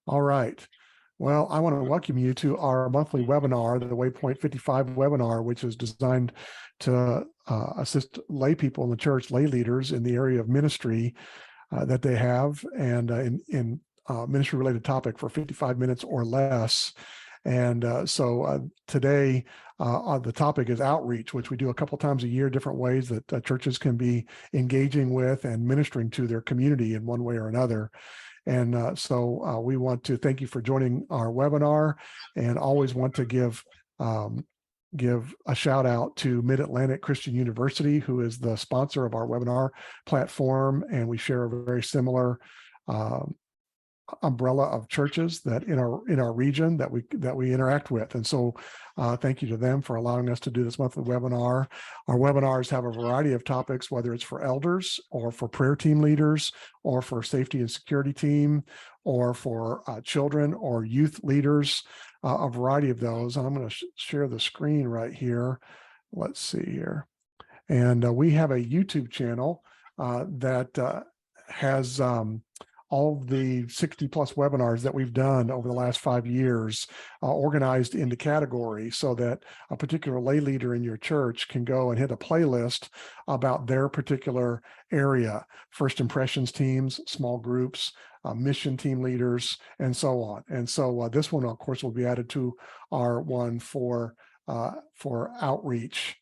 All right. Well, I want to welcome you to our monthly webinar, the Waypoint 55 webinar, which is designed to assist lay people in the church, lay leaders in the area of ministry that they have, and in ministry related topic for 55 minutes or less. And so today, the topic is outreach, which we do a couple times a year, different ways that churches can be engaging with and ministering to their community in one way or another. And so we want to thank you for joining our webinar, and always want to give a shout out to Mid-Atlantic Christian University, who is the sponsor of our webinar platform. And we share a very similar umbrella of churches that in our region that we interact with. And so thank you to them for allowing us to do this monthly webinar. Our webinars have a variety of topics, whether it's for elders or for prayer team leaders or for safety and security team or for children or youth leaders, a variety of those. And I'm going to share the screen right here. Let's see here. And we have a YouTube channel that has all of the 60 plus webinars that we've done over the last 5 years, organized into categories so that a particular lay leader in your church can go and hit a playlist about their particular area: first impressions teams, small groups, mission team leaders, and so on. And so this one, of course, will be added to our one for outreach.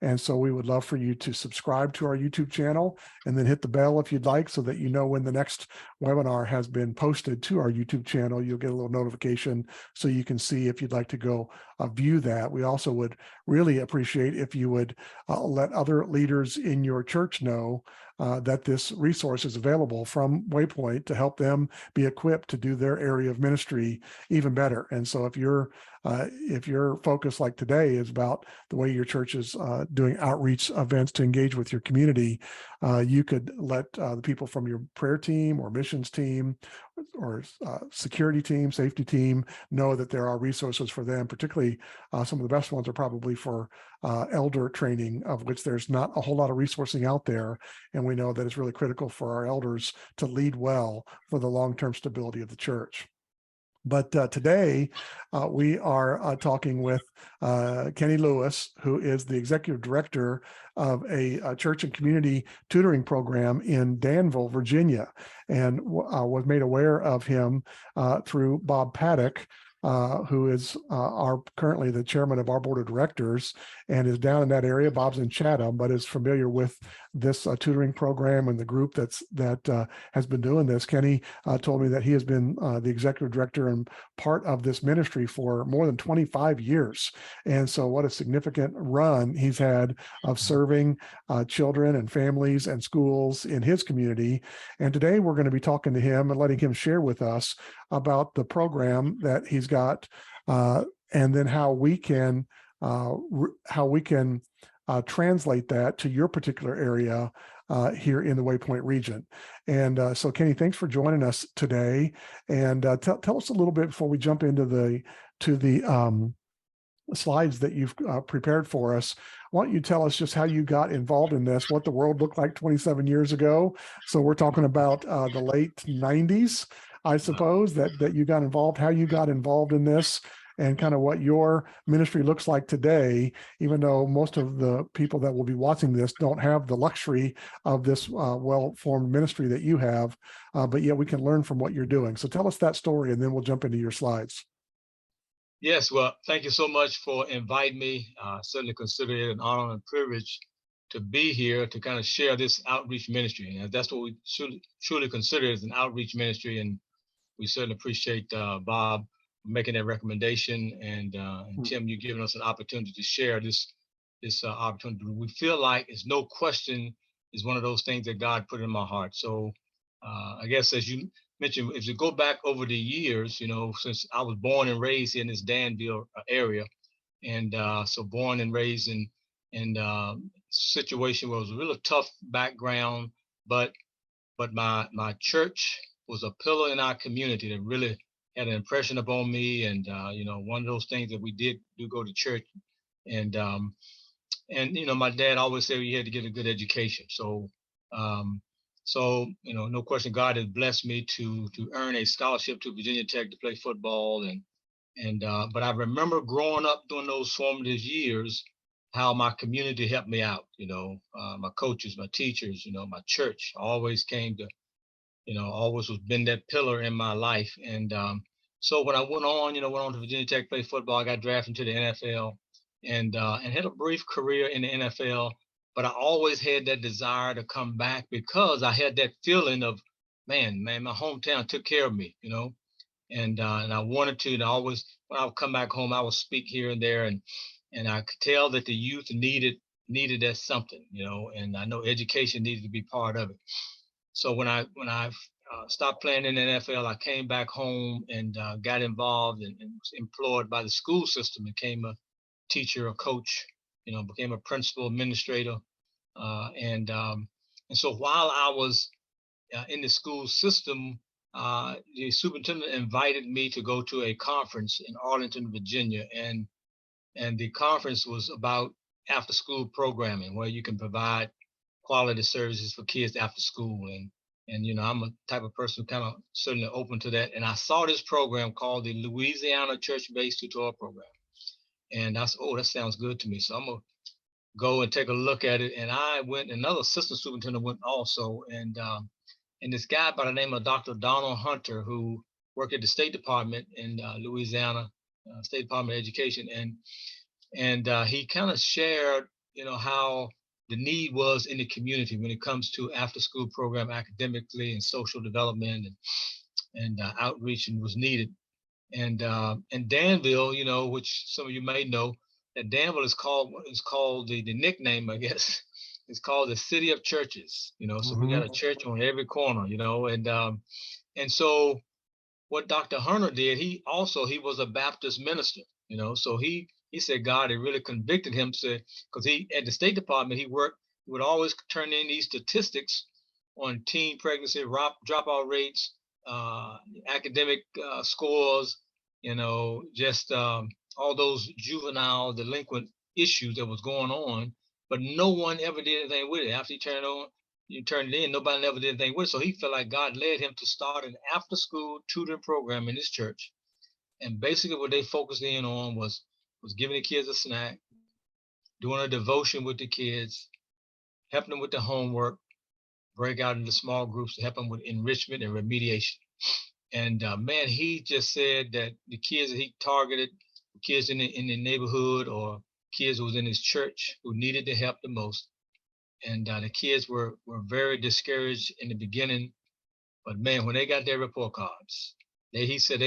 And so we would love for you to subscribe to our YouTube channel and then hit the bell if you'd like, so that you know when the next webinar has been posted to our YouTube channel. You'll get a little notification so you can see if you'd like to go view that. We also would really appreciate if you would let other leaders in your church know that this resource is available from Waypoint to help them be equipped to do their area of ministry even better. And so if your focus like today is about the way your church is doing outreach events to engage with your community, you could let the people from your prayer team or missions team or security team, safety team know that there are resources for them. Particularly some of the best ones are probably for elder training, of which there's not a whole lot of resourcing out there. And we know that it's really critical for our elders to lead well for the long-term stability of the church. But today we are talking with Kenny Lewis, who is the executive director of a church and community tutoring program in Danville, Virginia, and was made aware of him through Bob Paddock, who is currently the chairman of our board of directors and is down in that area. Bob's in Chatham, but is familiar with this tutoring program and the group that has been doing this. Kenny told me that he has been the executive director and part of this ministry for more than 25 years. And so what a significant run he's had of serving children and families and schools in his community. And today we're going to be talking to him and letting him share with us about the program that he's got, and then how we can translate that to your particular area here in the Waypoint region. And so Kenny, thanks for joining us today. And tell us a little bit before we jump into the slides that you've prepared for us. Why don't you tell us just how you got involved in this, what the world looked like 27 years ago? So we're talking about the late 90s, I suppose, that you got involved, how you got involved in this, and kind of what your ministry looks like today, even though most of the people that will be watching this don't have the luxury of this well-formed ministry that you have, but yet we can learn from what you're doing. So tell us that story, and then we'll jump into your slides. Yes, well, thank you so much for inviting me. Certainly consider it an honor and privilege to be here to kind of share this outreach ministry. And that's what we truly consider as an outreach ministry. And we certainly appreciate Bob making that recommendation, and Tim, you giving us an opportunity to share this opportunity. We feel like it's no question is one of those things that God put in my heart. So I guess, as you mentioned, if you go back over the years, since I was born and raised in this Danville area, and so born and raised in situation where it was a really tough background, but my church was a pillar in our community that really had an impression upon me. And one of those things that we do go to church, and my dad always said we had to get a good education. So So, no question, God has blessed me to earn a scholarship to Virginia Tech to play football, but I remember growing up during those formative years, how my community helped me out. My coaches, my teachers, my church always came to, always was been that pillar in my life. And so when I went on to Virginia Tech, played football, I got drafted into the NFL, and had a brief career in the NFL. But I always had that desire to come back because I had that feeling of, man, my hometown took care of me, and I wanted to. And I always, when I would come back home, I would speak here and there, and I could tell that the youth needed that something, and I know education needed to be part of it. So when I stopped playing in the NFL, I came back home and got involved and was employed by the school system. Became a teacher, a coach, became a principal, administrator, and so while I was in the school system, the superintendent invited me to go to a conference in Arlington, Virginia, and the conference was about after school programming where you can provide quality services for kids after school. And I'm a type of person kind of certainly open to that. And I saw this program called the Louisiana Church-Based Tutoring Program, and I said, oh, that sounds good to me. So I'm gonna go and take a look at it. And I went. Another assistant superintendent went also, and this guy by the name of Dr. Donald Hunter, who worked at the State Department in Louisiana, State Department of Education, and he kind of shared, how the need was in the community when it comes to after-school program academically and social development and outreach and was needed. And Danville, which some of you may know, that Danville is called the nickname, I guess, it's called the city of churches. So we got a church on every corner, and so what Dr. Hunter did, he was a Baptist minister, so he said God had really convicted him, said, because he at the State Department he would always turn in these statistics on teen pregnancy, dropout rates, academic scores, just all those juvenile delinquent issues that was going on, but no one ever did anything with it. After you turned it in, nobody ever did anything with it. So he felt like God led him to start an after-school tutoring program in his church. And basically what they focused in on was giving the kids a snack, doing a devotion with the kids, helping them with the homework, break out into small groups to help them with enrichment and remediation. And man, he just said that the kids that he targeted, kids in the neighborhood or kids who was in his church who needed the help the most. And the kids were very discouraged in the beginning, but man, when they got their report cards, he said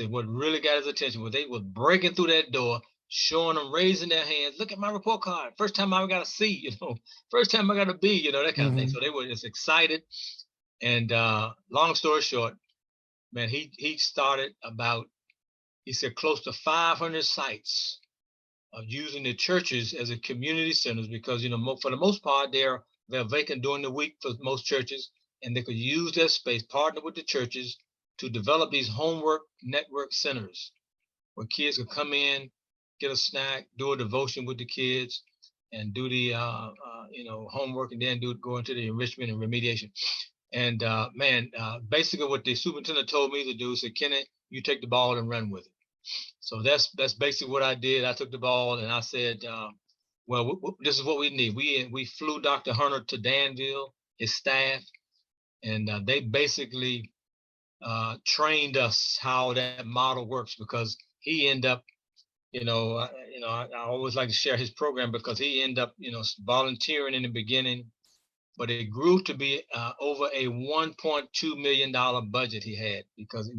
what really got his attention was they were breaking through that door, showing them, raising their hands. Look at my report card. First time I got a C, first time I got a B, that kind of thing. So they were just excited. And long story short, man, he started he said close to 500 sites of using the churches as a community centers because, for the most part, they're vacant during the week for most churches, and they could use their space, partner with the churches to develop these homework network centers where kids could come in, get a snack, do a devotion with the kids, and do the homework, and then go into the enrichment and remediation. And basically what the superintendent told me to do is say, Kenny, you take the ball and run with it. So that's basically what I did. I took the ball and I said, well, this is what we need. We flew Dr. Hunter to Danville, his staff, and they basically trained us how that model works because he ended up, I always like to share his program because he ended up, volunteering in the beginning, but it grew to be over a $1.2 million budget he had because,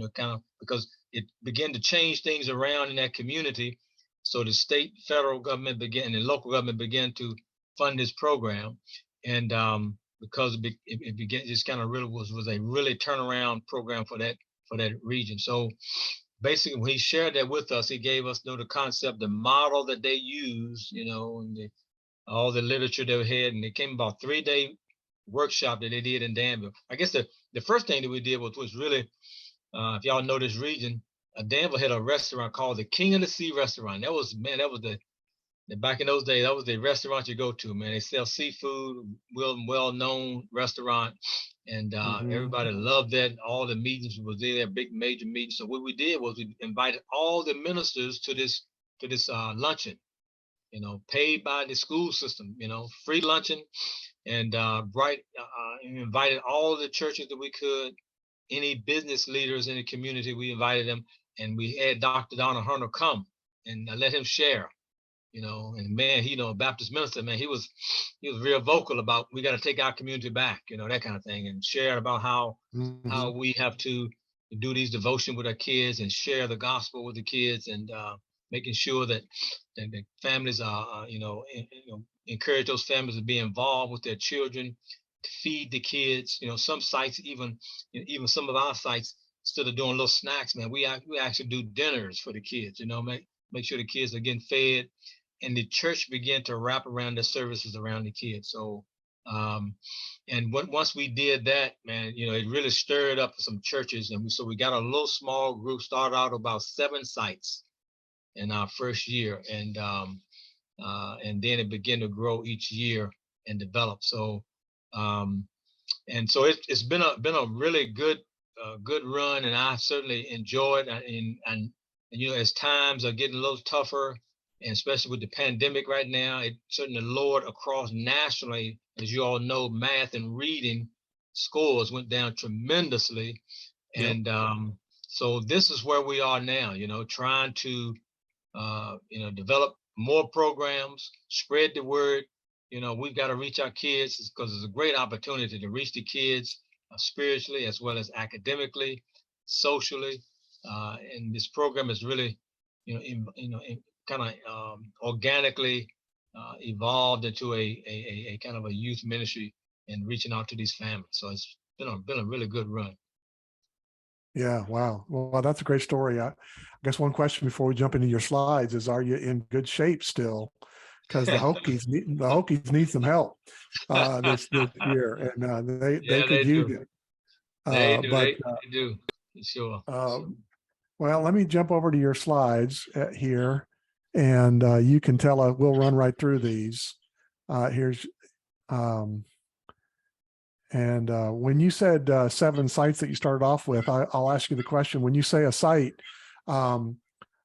because it began to change things around in that community. So the state, federal government and the local government began to fund this program. And because it began, just kind of really was a really turnaround program for that region. So basically when he shared that with us, he gave us the concept, the model that they used, and all the literature they had, and it came about 3-day workshop that they did in Danville. I guess the first thing that we did was really, if y'all know this region, Danville had a restaurant called the King of the Sea restaurant. That was back in those days, that was the restaurant you go to, man. They sell seafood, well-known restaurant, and Mhm. everybody loved that. All the meetings was there, big major meetings. So what we did was we invited all the ministers to this luncheon, paid by the school system, free luncheon, and invited all the churches that we could, any business leaders in the community, we invited them, and we had Dr. Donald Hunter come and let him share. And man, a Baptist minister, man, he was real vocal about we got to take our community back, that kind of thing, and share about how Mhm. we have to do these devotion with our kids and share the gospel with the kids, and making sure that the families are, encourage those families to be involved with their children, to feed the kids. Some sites, even some of our sites, instead of doing little snacks, man, we actually do dinners for the kids. Make sure the kids are getting fed, and the church began to wrap around the services around the kids. So, um, and once we did that, man, it really stirred up some churches, and so we got a little small group. Started out about 7 sites in our first year, and then it began to grow each year and develop. So, um, and so it's been a really good run, and I certainly enjoyed. And as times are getting a little tougher, and especially with the pandemic right now, it certainly lowered across nationally. As you all know, math and reading scores went down tremendously, Yep. and so this is where we are now. Trying to develop more programs, spread the word. We've got to reach our kids because it's a great opportunity to reach the kids spiritually as well as academically, socially. And this program is really, kind of organically evolved into a kind of a youth ministry and reaching out to these families. So it's been a really good run. Yeah. Wow. Well, that's a great story. I guess one question before we jump into your slides is, are you in good shape still? Because the Hokies need some help this year, and they Yeah, could they use do. it. They do. But They do. Sure. uh, well, let me jump over to your slides here, and you can tell we'll run right through these. Here's um, and when you said 7 sites that you started off with, I'll ask you the question. When you say a site, um,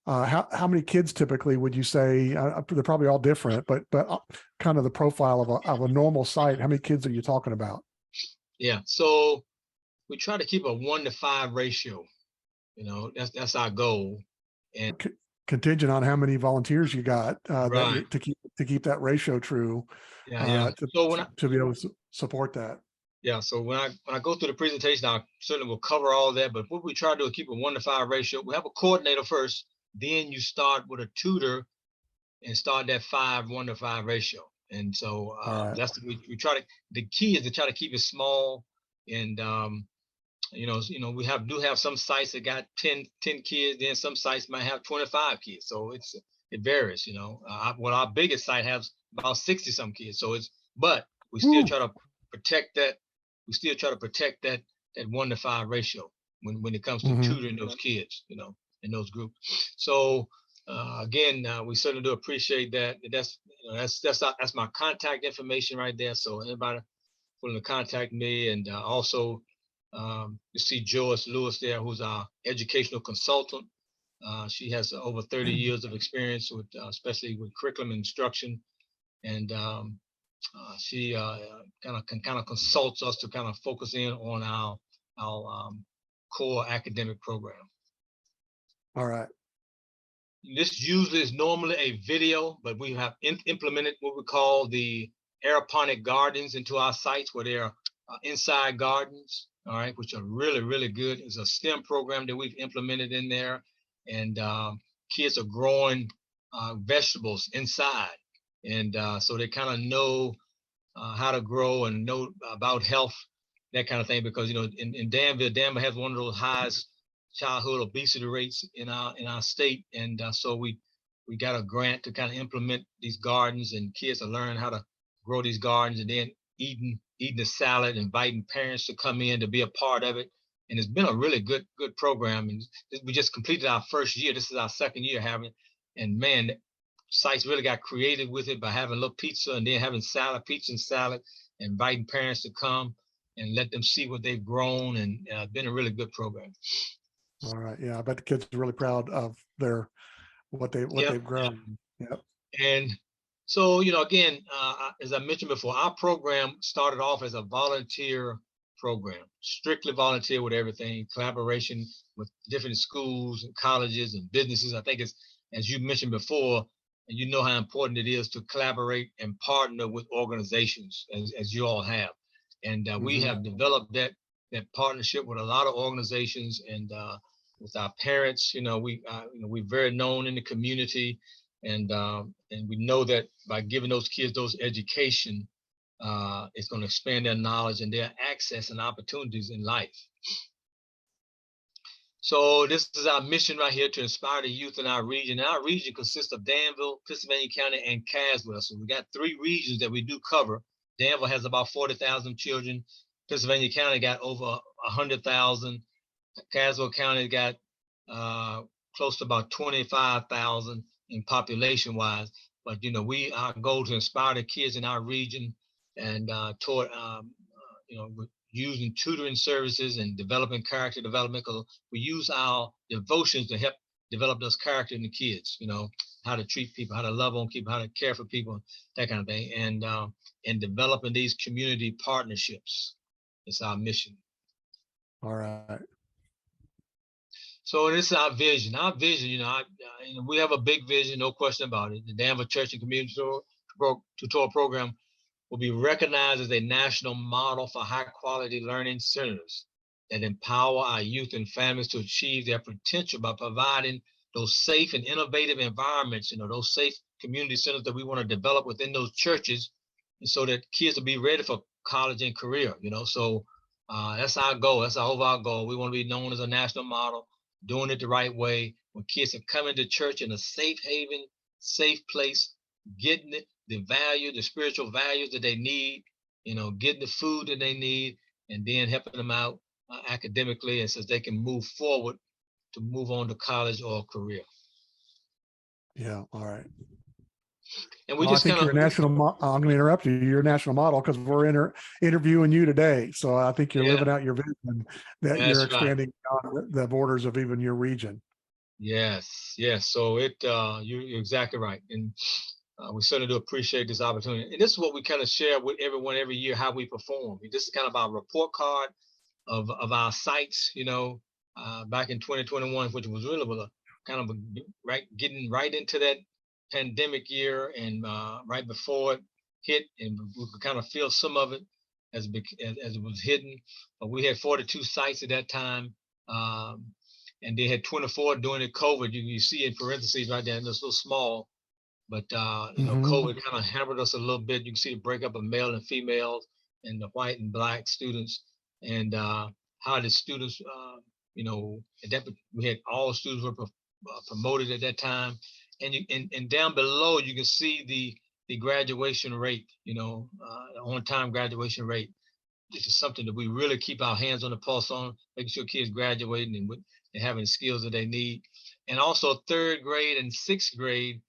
how many kids typically would you say? They're probably all different, but kind of the profile of a normal site. How many kids are you talking about? Yeah. So we try to keep a 1-to-5 ratio. That's our goal. And C- Contingent on how many volunteers you got that right. you to keep that ratio true Yeah. Yeah. to So when I to be able to support that. yeah, so when I go through the presentation, I certainly will cover all that. But what we try to do is keep a 1-to-5 ratio. We have a coordinator first, then you start with a tutor and start that 1-to-5 ratio. And so All right. that's we try to. The key is to try to keep it small, and we do have some sites that got 10 kids, then some sites might have 25 kids. So it varies. Our biggest site has about 60 some kids. So but we still Woo. try to protect that. We still try to protect that 1-to-5 ratio when it comes to Hmm. tutoring those kids, in those groups. So again, we certainly do appreciate that. That's my contact information right there. So anybody willing to contact me, and also you see Joyce Lewis there, who's our educational consultant. She has over 30 years of experience with, especially with curriculum instruction, and she kind of consults us to kind of focus in on our core academic program. All right. This usually is normally a video, but we have implemented what we call the aeroponic gardens into our sites, where they're inside gardens, all right, which are really, really good. It's a STEM program that we've implemented in there, and kids are growing vegetables inside. And so they kind of know how to grow and know about health, that kind of thing. Because in Danville has one of those highest childhood obesity rates in our state, and so we got a grant to kind of implement these gardens, and kids are learning how to grow these gardens, and then eating the salad, inviting parents to come in to be a part of it. And it's been a really good program. And we just completed our first year. This is our second year having it, and man, sites really got creative with it by having a little pizza and then having salad, pizza and salad, inviting parents to come and let them see what they've grown, and been a really good program. All right. Yeah. I bet the kids are really proud of their, what Yep. they've grown. Yep. And so, again, as I mentioned before, our program started off as a volunteer program, strictly volunteer with everything, collaboration with different schools and colleges and businesses. I think it's, as you mentioned before, and you know how important it is to collaborate and partner with organizations, as you all have. And we have developed that partnership with a lot of organizations, and with our parents. We're very known in the community, and we know that by giving those kids those education, it's going to expand their knowledge and their access and opportunities in life. So this is our mission right here, to inspire the youth in our region. And our region consists of Danville, Pennsylvania County, and Caswell. So we got 3 regions that we do cover. Danville has about 40,000 children. Pennsylvania County got over 100,000. Caswell County got close to about 25,000 in population wise. But our goal to inspire the kids in our region, and toward using tutoring services and developing character development, because we use our devotions to help develop those character in the kids. How to treat people, how to love on people, how to care for people, that kind of thing, and developing these community partnerships. It's our mission. All right. So this is our vision. Our vision, we have a big vision, no question about it. The Danville Church and Community Tutorial Program will be recognized as a national model for high-quality learning centers that empower our youth and families to achieve their potential by providing those safe and innovative environments, those safe community centers that we want to develop within those churches, and so that kids will be ready for college and career. So that's our goal. That's our overall goal. We want to be known as a national model, doing it the right way, when kids are coming to church in a safe haven, safe place, getting the value, the spiritual values that they need, getting the food that they need, and then helping them out academically, and so they can move forward to move on to college or career. Yeah. All right. And we I think you're a national. I'm going to interrupt you. You're a national model because we're interviewing you today. So I think you're living out your vision, that you're expanding beyond the borders of even your region. Yes. So you're exactly right, and we certainly do appreciate this opportunity. And this is what we kind of share with everyone every year, how we perform. This is kind of our report card of our sites. Back in 2021, which was really getting right into that pandemic year, and right before it hit, and we could kind of feel some of it as it was hitting. But we had 42 sites at that time, and they had 24 during the COVID. You see in parentheses right there, and it's a little small. But COVID kind of hampered us a little bit. You can see the breakup of male and females, and the white and black students, and how the students, we had all students were promoted at that time, and down below you can see the graduation rate, the on-time graduation rate. This is something that we really keep our hands on the pulse on, making sure kids graduating and having the skills that they need, and also 3rd grade and 6th grade.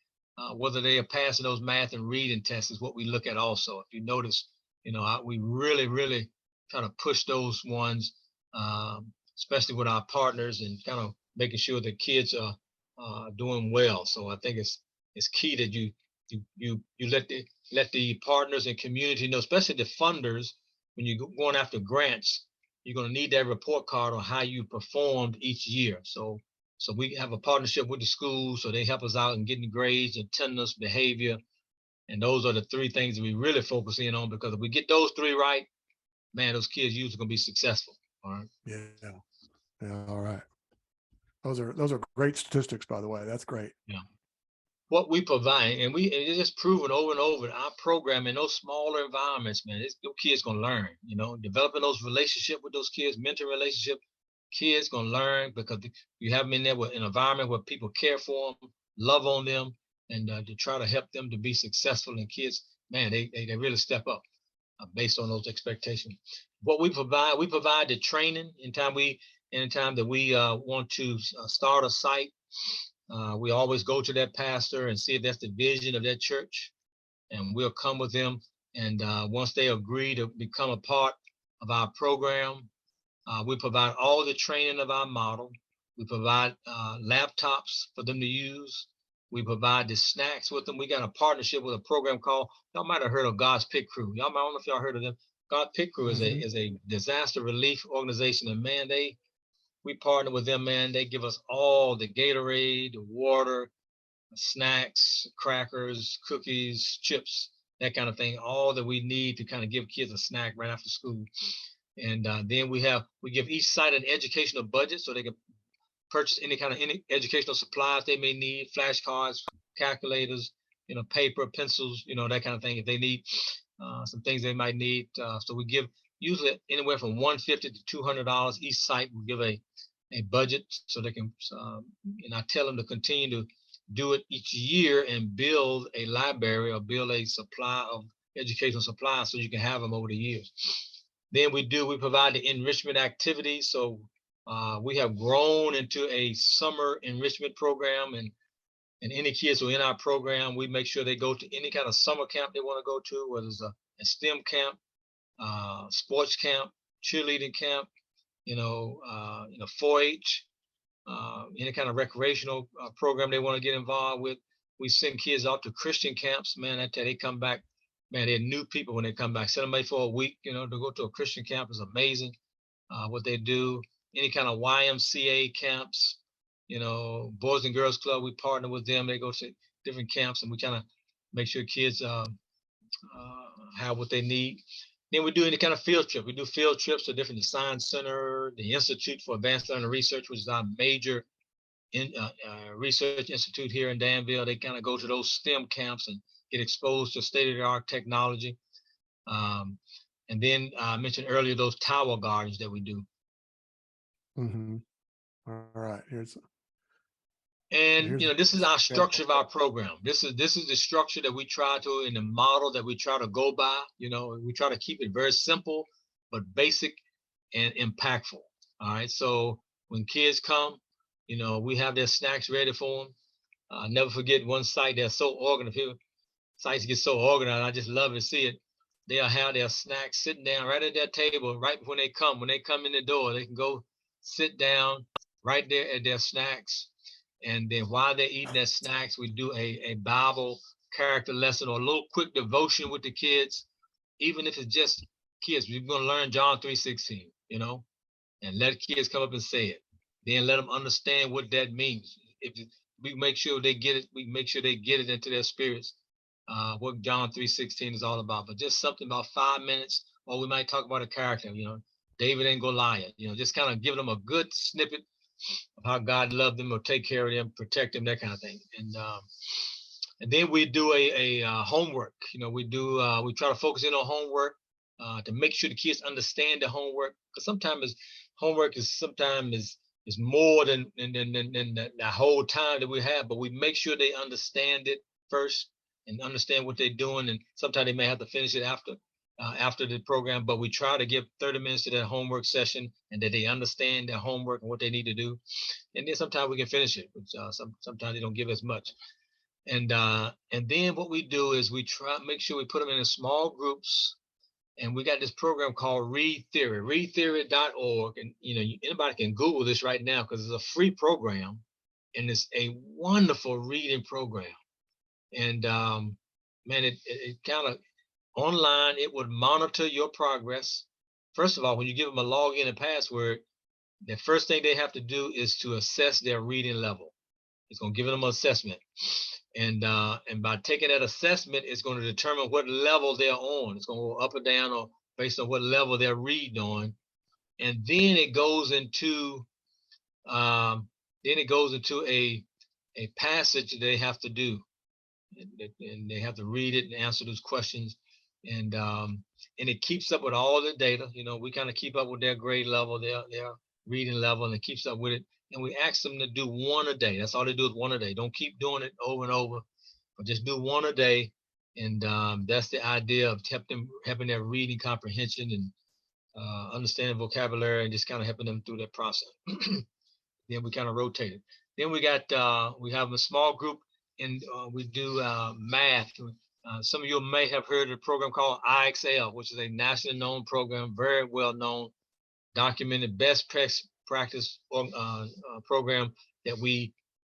Whether they are passing those math and reading tests is what we look at also. If you notice, we really, really kind of push those ones, especially with our partners, and kind of making sure the kids are doing well. So I think it's key that you let the partners and community know, especially the funders, when you're going after grants, you're going to need that report card on how you performed each year. So we have a partnership with the schools, so they help us out in getting grades, attendance, behavior. And those are the 3 things that we really focus in on, because if we get those 3 right, man, those kids usually going to be successful. All right. Yeah. All right. Those are great statistics, by the way. That's great. Yeah. What we provide, and it's just proven over and over, our program in those smaller environments, man, those kids going to learn, developing those relationships with those kids, mentor relationship. Kids gonna learn because you have them in there with an environment where people care for them, love on them, and to try to help them to be successful. And kids, man, they really step up based on those expectations. What we provide the training anytime that we want to start a site. We always go to that pastor and see if that's the vision of that church, and we'll come with them. And once they agree to become a part of our program, we provide all the training of our model. We provide laptops for them to use. We provide the snacks with them. We got a partnership with a program called, y'all might have heard of God's Pit Crew. Y'all, I don't know if y'all heard of them. God Pit Crew is a disaster relief organization, and man, we partner with them. Man, they give us all the Gatorade, the water, snacks, crackers, cookies, chips, that kind of thing, all that we need to kind of give kids a snack right after school. And then we give each site an educational budget so they can purchase any educational supplies they may need, flashcards, calculators, paper, pencils, that kind of thing. If they need some things they might need, so we give usually anywhere from $150 to $200 each site. We give a budget so they can, and I tell them to continue to do it each year and build a library or build a supply of educational supplies so you can have them over the years. Then we provide the enrichment activities. So we have grown into a summer enrichment program, and any kids who are in our program, we make sure they go to any kind of summer camp they want to go to, whether it's a STEM camp, sports camp, cheerleading camp, 4-H, any kind of recreational program they want to get involved with. We send kids out to Christian camps. Man, they come back. Man, they're new people when they come back. Send them away for a week, to go to a Christian camp is amazing. What they do, any kind of YMCA camps, Boys and Girls Club, we partner with them. They go to different camps, and we kind of make sure kids have what they need. Then we do any kind of field trip. We do field trips to different science center, the Institute for Advanced Learning Research, which is our major research institute here in Danville. They kind of go to those STEM camps and get exposed to state-of-the-art technology. And then I mentioned earlier those tower gardens that we do. All right. And this is our structure of our program. This is the structure that we try to, in the model that we try to go by. We try to keep it very simple, but basic and impactful. All right. So when kids come, we have their snacks ready for them. Never forget one site that's so organized. Sites get so organized. I just love to see it. They'll have their snacks sitting down right at their table right when they come. When they come in the door, they can go sit down right there at their snacks. And then while they're eating their snacks, we do a Bible character lesson or a little quick devotion with the kids. Even if it's just kids, we're going to learn John 3:16, and let kids come up and say it. Then let them understand what that means. If we make sure they get it, we make sure they get it into their spirits, what John 3:16 is all about. But just something about 5 minutes, or we might talk about a character, David and Goliath, just kind of giving them a good snippet of how God loved them or take care of them, protect them, that kind of thing. And then we do a homework. We try to focus in on homework to make sure the kids understand the homework, because sometimes homework is more than the whole time that we have, but we make sure they understand it first and understand what they're doing. And sometimes they may have to finish it after the program, but we try to give 30 minutes to that homework session and that they understand their homework and what they need to do. And then sometimes we can finish it, but sometimes they don't give as much. And then what we do is we try to make sure we put them in small groups. And we got this program called Read Theory, readtheory.org. And, anybody can Google this right now because it's a free program and it's a wonderful reading program. And man, it kind of online, it would monitor your progress. First of all, when you give them a login and password, the first thing they have to do is to assess their reading level. It's going to give them an assessment. And by taking that assessment, it's going to determine what level they're on. It's going to go up or down or based on what level they're reading on. And then it goes into a passage they have to do. And they have to read it and answer those questions. And it keeps up with all the data. We kind of keep up with their grade level, their reading level, and it keeps up with it. And we ask them to do one a day. That's all they do is one a day. Don't keep doing it over and over, but just do one a day. And that's the idea of helping their reading comprehension and understanding vocabulary and just kind of helping them through that process. then we kind of rotate it. Then we have a small group, and we do math. Some of you may have heard of a program called IXL, which is a nationally known program, very well known, documented best practice program that we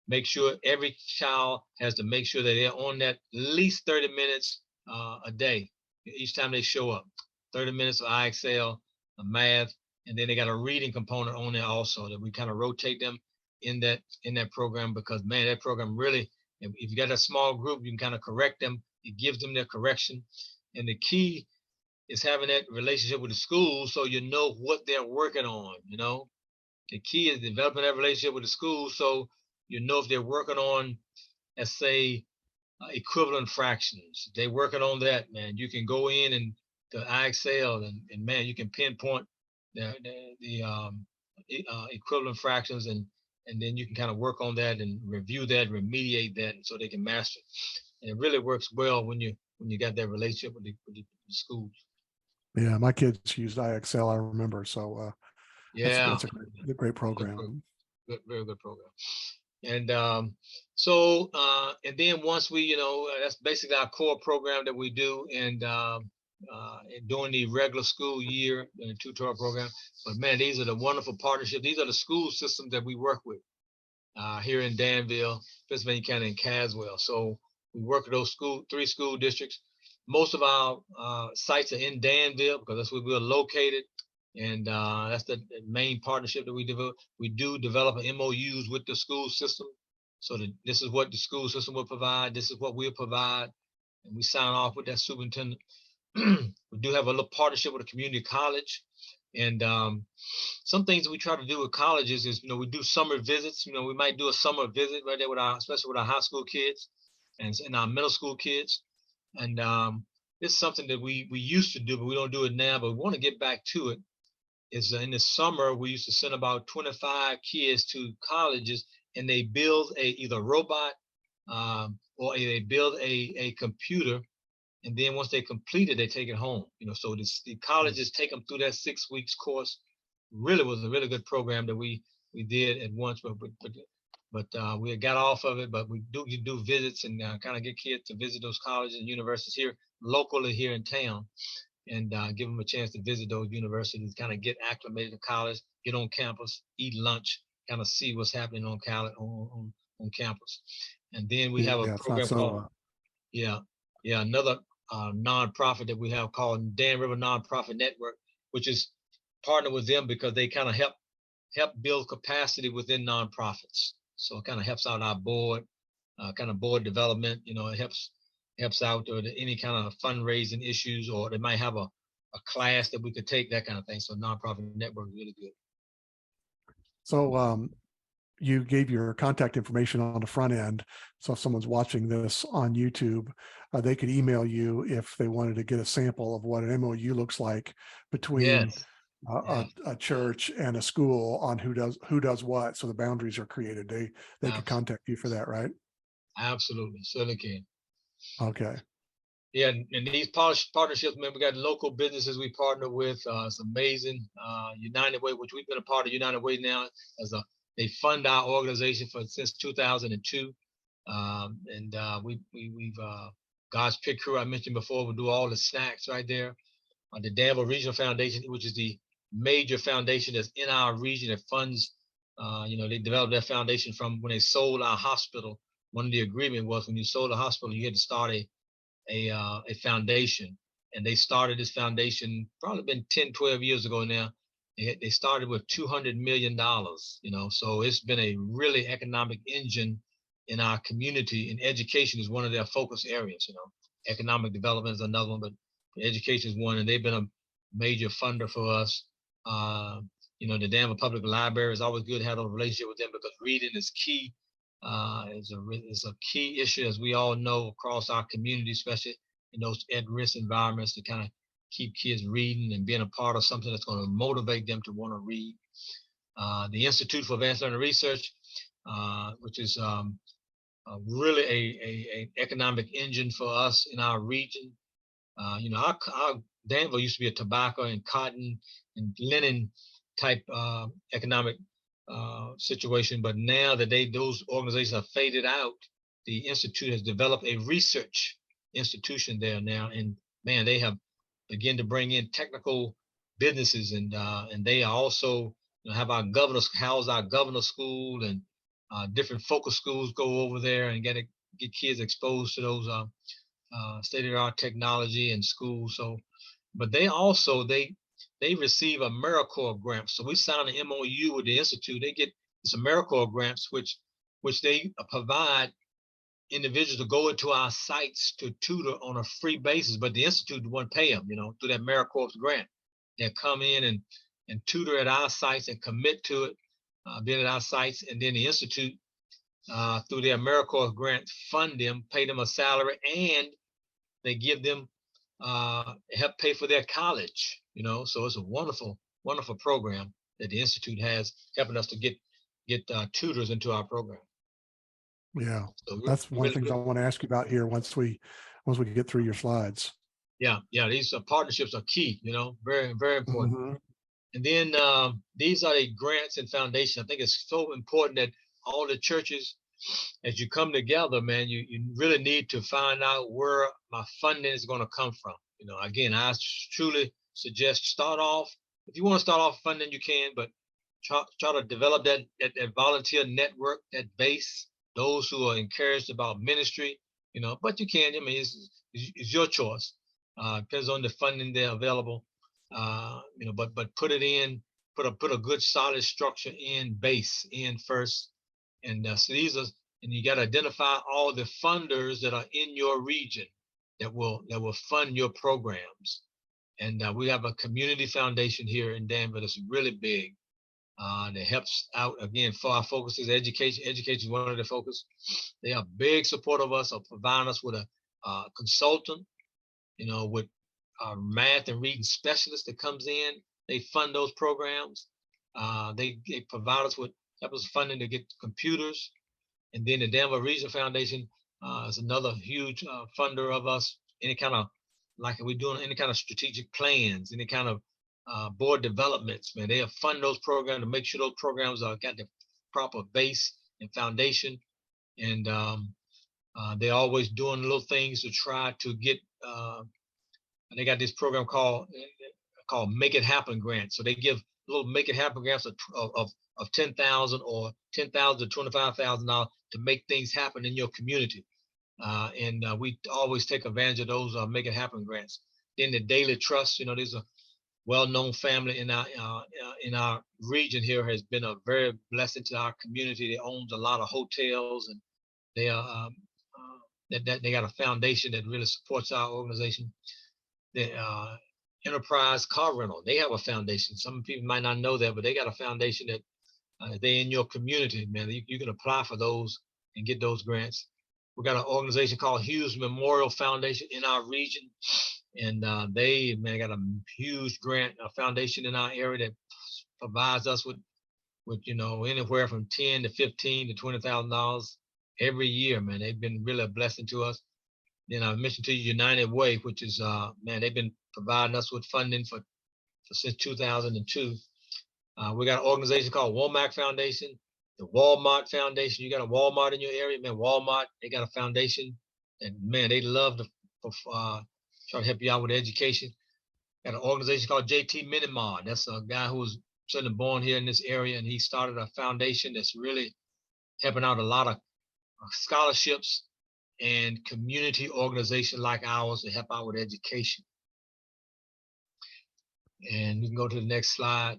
make sure every child has to make sure that they're on that at least 30 minutes a day each time they show up. 30 minutes of IXL, math, and then they got a reading component on there also that we kind of rotate them in that program, because man, that program really, if you got a small group, you can kind of correct them. It gives them their correction, and the key is having that relationship with the school so you know what they're working on. The key is developing that relationship with the school so you know if they're working on, let's say, equivalent fractions. They're working on that, man. You can go in and to IXL, and man, you can pinpoint the equivalent fractions, and then you can kind of work on that and review that, remediate that, so they can master it. And it really works well when you got that relationship with the schools. Yeah, my kids used IXL, I remember. So Yeah, that's a great program. Very good program. And and then once we, that's basically our core program that we do, and during the regular school year in the tutorial program. But man, these are the wonderful partnerships. These are the school systems that we work with here in Danville, Pennsylvania County, and Caswell. So we work with those three school districts. Most of our sites are in Danville because that's where we're located, and that's the main partnership that we develop. We do develop MOUs with the school system, so that this is what the school system will provide, this is what we'll provide, and we sign off with that superintendent. We do have a little partnership with a community college, and some things we try to do with colleges is, we do summer visits. We might do a summer visit right there especially with our high school kids and our middle school kids. And it's something that we used to do, but we don't do it now, but we want to get back to it. Is in the summer, we used to send about 25 kids to colleges, and they build either robot or they build a computer. And then once they complete it, they take it home. So the colleges take them through that 6 weeks course. Really was a really good program that we did at once, but we got off of it. But we do visits and kind of get kids to visit those colleges and universities here locally here in town, and give them a chance to visit those universities, kind of get acclimated to college, get on campus, eat lunch, kind of see what's happening on campus. And then we have a program called another nonprofit that we have called Dan River Nonprofit Network, which is partnered with them because they kind of help build capacity within nonprofits. So it kind of helps out our board, kind of board development. It helps out with any kind of fundraising issues, or they might have a class that we could take, that kind of thing. So nonprofit network is really good. So you gave your contact information on the front end. So if someone's watching this on YouTube, they could email you if they wanted to get a sample of what an MOU looks like between a church and a school on who does what. So the boundaries are created. They could contact you for that, right? Absolutely, certainly can. Okay. Yeah, and these partnerships, man, we got local businesses we partner with. It's amazing. United Way, which we've been a part of United Way now, they fund our organization since 2002, and we've God's Pig Crew I mentioned before. We do all the snacks right there. The Danville Regional Foundation, which is the major foundation that's in our region that funds. They developed that foundation from when they sold our hospital. One of the agreement was when you sold a hospital, you had to start a foundation, and they started this foundation probably been 10, 12 years ago now. They started with $200 million, so it's been a really economic engine in our community, and education is one of their focus areas. Economic development is another one, but education is one, and they've been a major funder for us. The Danville Public Library is always good to have a relationship with them because reading is key. Is a key issue, as we all know, across our community, especially in those at-risk environments, to kind of keep kids reading and being a part of something that's going to motivate them to want to read. The Institute for Advanced Learning Research, which is really a economic engine for us in our region. Our Danville used to be a tobacco and cotton and linen type economic situation. But now that those organizations have faded out, the institute has developed a research institution there now, and man, they have begun to bring in technical businesses, and they also have our governors house our governor school, and different focus schools go over there and get kids exposed to those state of the art technology in school. So, but they receive AmeriCorps grants. So we signed an MOU with the institute. They get this AmeriCorps grants, which they provide individuals to go into our sites to tutor on a free basis, but the institute won't pay them, through that AmeriCorps grant. They come in and tutor at our sites and commit to it, being at our sites, and then the institute, through their AmeriCorps grant, fund them, pay them a salary, and they give them help pay for their college. So it's a wonderful, wonderful program that the institute has, helping us to get tutors into our program. Yeah, So that's one of the things I want to ask you about here once we get through your slides. Yeah, these partnerships are key. Very, very important. Mm-hmm. And then these are the grants and foundations. I think it's so important that all the churches, as you come together, man, you really need to find out where my funding is going to come from. Again, I truly suggest start off. If you want to start off funding, you can, but try to develop that volunteer network, that base, those who are encouraged about ministry, but you can. I mean, it's your choice. Depends on the funding they're available. But put it in, put a good solid structure in base in first. And so and you got to identify all the funders that are in your region that will fund your programs. And we have a community foundation here in Danville that's really big, that helps out. Again, for our focus is education. Education is one of the focus. They are big support of us, of providing us with a consultant, with math and reading specialist that comes in. They fund those programs. They provide us with help us funding to get computers. And then the Danville Regional Foundation is another huge funder of us. Any kind of, like we're doing any kind of strategic plans, any kind of board developments, man, they fund those programs to make sure those programs got the proper base and foundation. And they're always doing little things to try to get. They got this program called Make It Happen grants. So they give little Make It Happen grants of $10,000 or $10,000 to $25,000 to make things happen in your community. And we always take advantage of those Make It Happen grants. Then the Daily Trust, there's a well-known family in our region here, has been a very blessing to our community. They owns a lot of hotels, and they are they got a foundation that really supports our organization. The Enterprise Car Rental, they have a foundation. Some people might not know that, but they got a foundation that they in your community, man. You can apply for those and get those grants. We got an organization called Hughes Memorial Foundation in our region, and they got a huge grant, a foundation in our area that provides us with anywhere from $10,000 to $15,000 to $20,000 every year, man. They've been really a blessing to us. Then I mentioned to you United Way, which is they've been providing us with funding for since 2002. We got an organization called Womack Foundation, the Walmart Foundation. You got a Walmart in your area, man. Walmart, they got a foundation, and man, they love to try to help you out with education. Got an organization called JT Minimard. That's a guy who was certainly born here in this area, and he started a foundation that's really helping out a lot of scholarships and community organizations like ours to help out with education. And you can go to the next slide.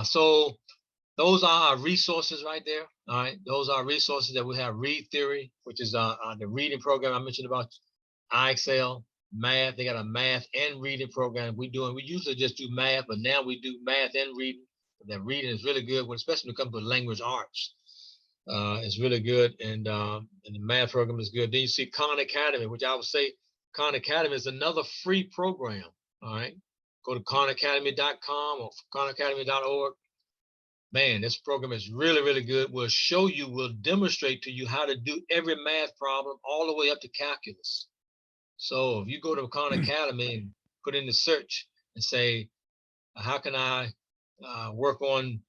So those are our resources right there. All right, those are resources that we have. Read Theory, which is the reading program I mentioned about. IXL, math. They got a math and reading program. We usually just do math, but now we do math and reading. That reading is really good, especially when it comes to language arts. It's really good, and the math program is good. Then you see Khan Academy, which I would say Khan Academy is another free program. All right, go to khanacademy.com or khanacademy.org. Man, this program is really, really good. We'll demonstrate to you how to do every math problem all the way up to calculus. So if you go to Khan Academy and put in the search and say, how can I work on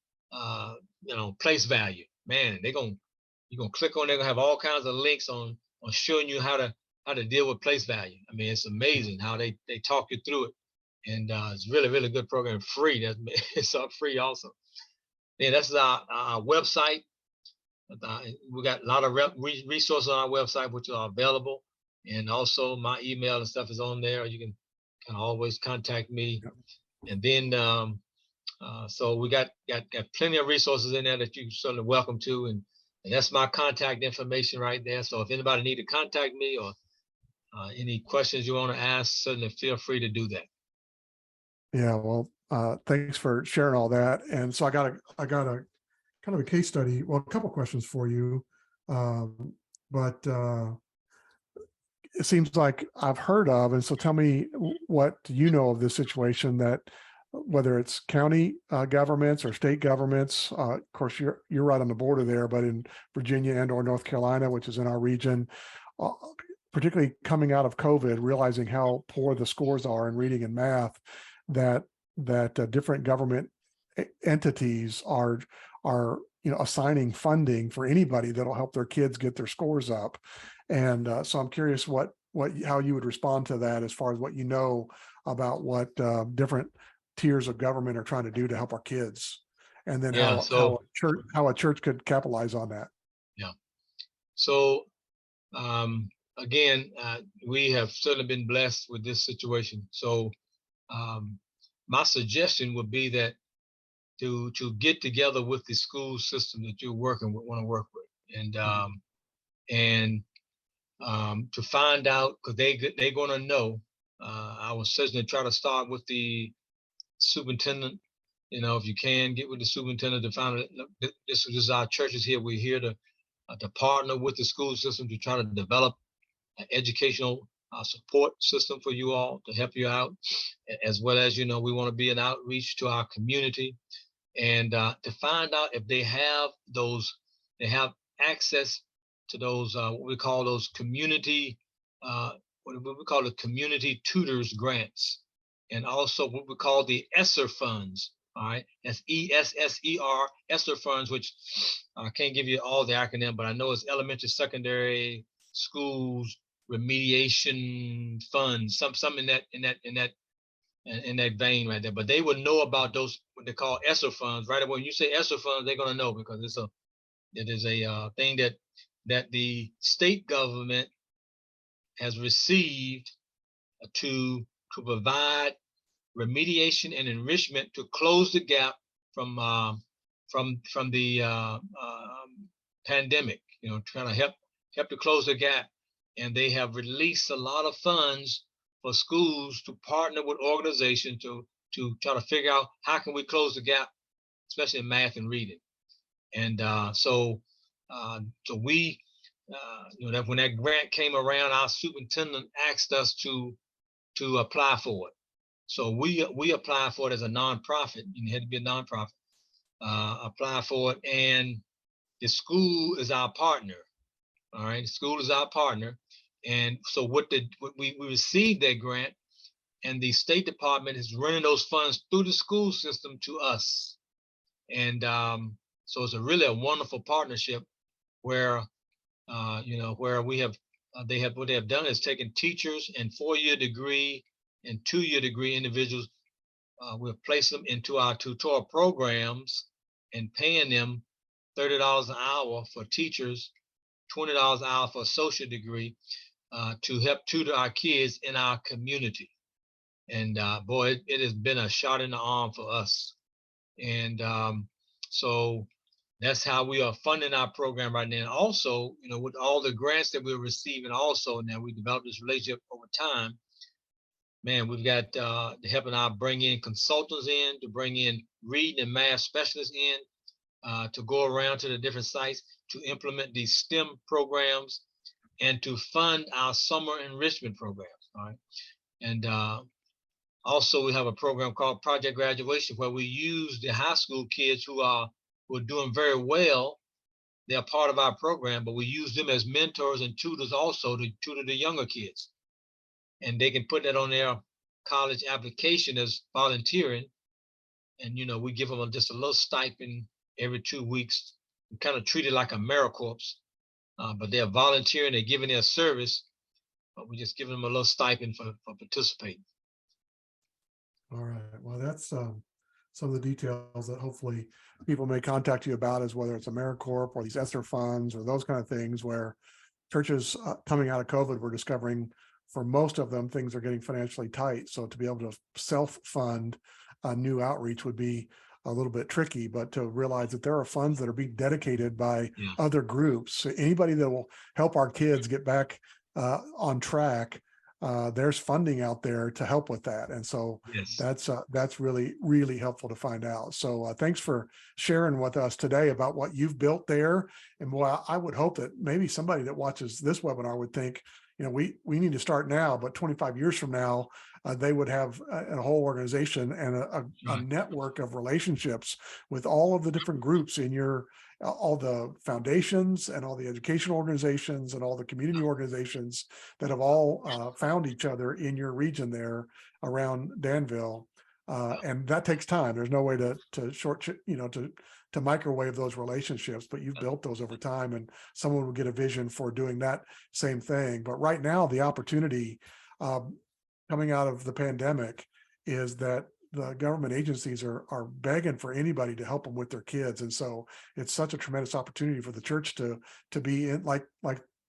place value. Man, you're gonna click on, they're gonna have all kinds of links on showing you how to deal with place value. I mean, it's amazing how they talk you through it. And it's really, really good program, free. That's it's free also. Yeah, that's our website. We got a lot of resources on our website which are available, and also my email and stuff is on there. You can always contact me. Yep. And then so we got plenty of resources in there that you're certainly welcome to, and that's my contact information right there. So if anybody need to contact me or any questions you want to ask, certainly feel free to do that. Yeah, well, thanks for sharing all that. And so I got a kind of a case study. Well, a couple questions for you, but it seems like I've heard of. And so tell me, what you know of this situation, that whether it's county governments or state governments. Of course, you're right on the border there, but in Virginia and or North Carolina, which is in our region, uh, particularly coming out of COVID, realizing how poor the scores are in reading and math, that different government entities are assigning funding for anybody that'll help their kids get their scores up. And so I'm curious how you would respond to that, as far as what you know about what different tiers of government are trying to do to help our kids, and then Yeah. how a church could capitalize on that. Yeah. So again, we have certainly been blessed with this situation. So um, my suggestion would be that to get together with the school system that you're want to work with, and Mhm. to find out, because they're going to know. I would certainly try to start with the superintendent. If you can get with the superintendent to find out, look, this is our churches here. We're here to partner with the school system to try to develop an educational support system for you all to help you out, as well as we want to be an outreach to our community, and to find out if they have access to those what we call those community what we call the community tutors grants, and also what we call the ESSER funds. All right, that's ESSER, ESSER funds, which I can't give you all the acronym, but I know it's elementary, secondary schools remediation funds, some in that vein right there. But they would know about those, what they call ESSER funds, right? When you say ESSER funds, they're going to know, because it is a thing that the state government has received to provide remediation and enrichment to close the gap from the pandemic. Trying to help to close the gap, and they have released a lot of funds for schools to partner with organizations to try to figure out how can we close the gap, especially in math and reading. And so we, that when that grant came around, our superintendent asked us to apply for it. So we applied for it as a nonprofit. You had to be a nonprofit. Apply for it, and the school is our partner. All right, the school is our partner, and so we received that grant, and the State Department is running those funds through the school system to us, and so it's really a wonderful partnership where where we have what they have done is taken teachers and 4-year degree and 2-year degree individuals. We've placed them into our tutorial programs and paying them $30 an hour for teachers, $20 an hour for associate degree, to help tutor our kids in our community. And boy, it has been a shot in the arm for us. And so that's how we are funding our program right now. And also, with all the grants that we're receiving, also now we developed this relationship over time. Man, we've got helping out bring in consultants in, to bring in reading and math specialists in, to go around to the different sites to implement these STEM programs and to fund our summer enrichment programs. All right. And also we have a program called Project Graduation, where we use the high school kids who are doing very well. They're part of our program, but we use them as mentors and tutors also to tutor the younger kids. And they can put that on their college application as volunteering. And we give them just a little stipend every 2 weeks. We kind of treat it like a AmeriCorps, but they're volunteering, they're giving their service, but we're just giving them a little stipend for participating. All right. Well, that's some of the details that hopefully people may contact you about, is whether it's AmeriCorps or these ESSER funds or those kind of things, where churches coming out of COVID, we're discovering for most of them, things are getting financially tight. So to be able to self-fund a new outreach would be a little bit tricky, but to realize that there are funds that are being dedicated by Yeah. other groups. So anybody that will help our kids get back on track, there's funding out there to help with that. And so Yes. that's really, really helpful to find out. So thanks for sharing with us today about what you've built there. And well, I would hope that maybe somebody that watches this webinar would think, you know, we need to start now, but 25 years from now, they would have a whole organization and a network of relationships with all of the different groups in your, all the foundations and all the educational organizations and all the community organizations that have all found each other in your region there around Danville. And that takes time. There's no way to to microwave those relationships, but you've built those over time, and someone will get a vision for doing that same thing. But right now, the opportunity coming out of the pandemic is that the government agencies are begging for anybody to help them with their kids. And so it's such a tremendous opportunity for the church to be in, like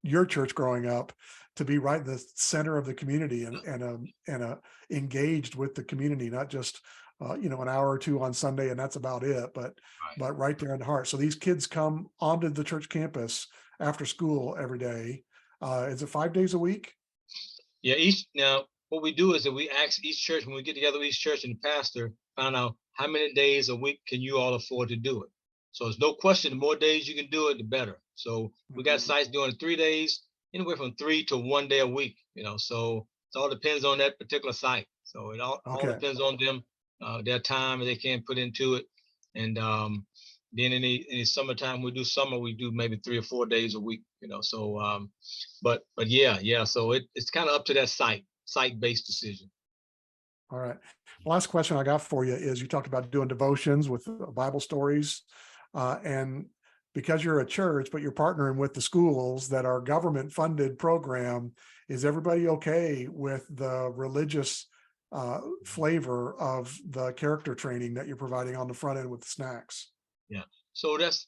your church growing up, to be right in the center of the community and engaged with the community, not just an hour or two on Sunday and that's about it, but right there in the heart. So these kids come onto the church campus after school every day. Is it 5 days a week? Yeah. Now what we do is that we ask each church, when we get together with each church and the pastor, find out how many days a week can you all afford to do it. So there's no question, the more days you can do it, the better. So we got sites doing 3 days, anywhere from 3 to 1 day a week, so it all depends on that particular site. So it all depends on them, their time that they can put into it. And then in the summertime, we do maybe 3 or 4 days a week, so but yeah. So it's kind of up to that site-based decision. All right. Last question I got for you is, you talked about doing devotions with Bible stories, and because you're a church, but you're partnering with the schools that are government funded program, is everybody okay with the religious flavor of the character training that you're providing on the front end with the snacks? Yeah. So that's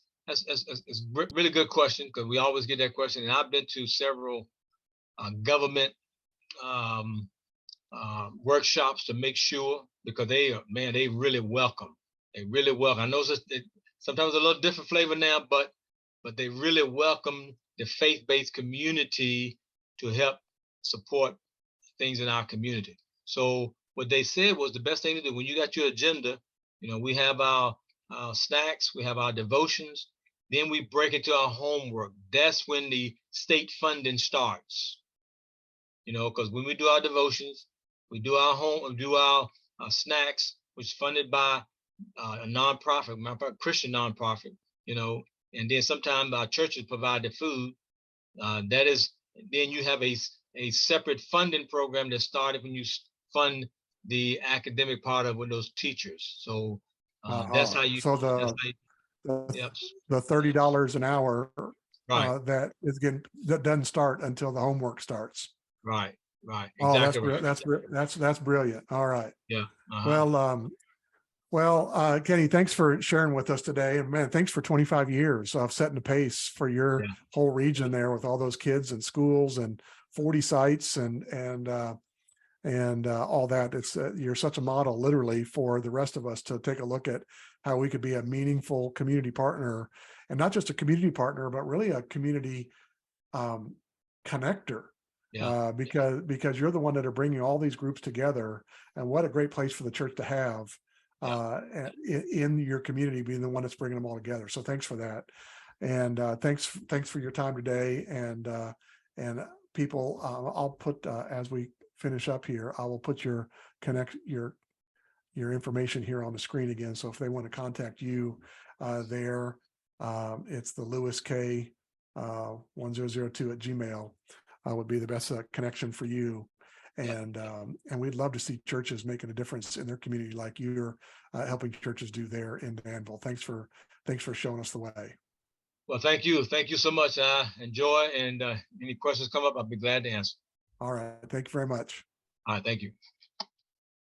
really good question, because we always get that question. And I've been to several government workshops to make sure, because they really welcome. They really welcome. I know sometimes a little different flavor now, but they really welcome the faith-based community to help support things in our community. So what they said was the best thing to do when you got your agenda. We have our snacks, we have our devotions, then we break into our homework. That's when the state funding starts. Because when we do our devotions, we do our snacks, which is funded by a nonprofit, Christian nonprofit, and then sometimes our churches provide the food. Then you have a separate funding program that started when you fund the academic part of with those teachers. So that's how you. So Yep. the $30 an hour Right. that doesn't start until the homework starts. Right. Oh, Exactly right. that's brilliant. All right. Yeah. Well, Kenny, thanks for sharing with us today. And man, thanks for 25 years of setting the pace for your whole region there, with all those kids and schools and 40 sites and all that. It's you're such a model, literally, for the rest of us to take a look at how we could be a meaningful community partner, and not just a community partner, but really a community connector. Because you're the one that are bringing all these groups together, and what a great place for the church to have in your community, being the one that's bringing them all together. So thanks for that, and thanks for your time today. And people, I'll put as we finish up here, I will put your information here on the screen again. So if they want to contact you there, it's the Lewis K 1002 at Gmail would be the best connection for you. And we'd love to see churches making a difference in their community like you're helping churches do there in Danville. Thanks for showing us the way. Well, thank you. Thank you so much. I enjoy, and any questions come up, I'll be glad to answer. All right. Thank you very much. All right. Thank you.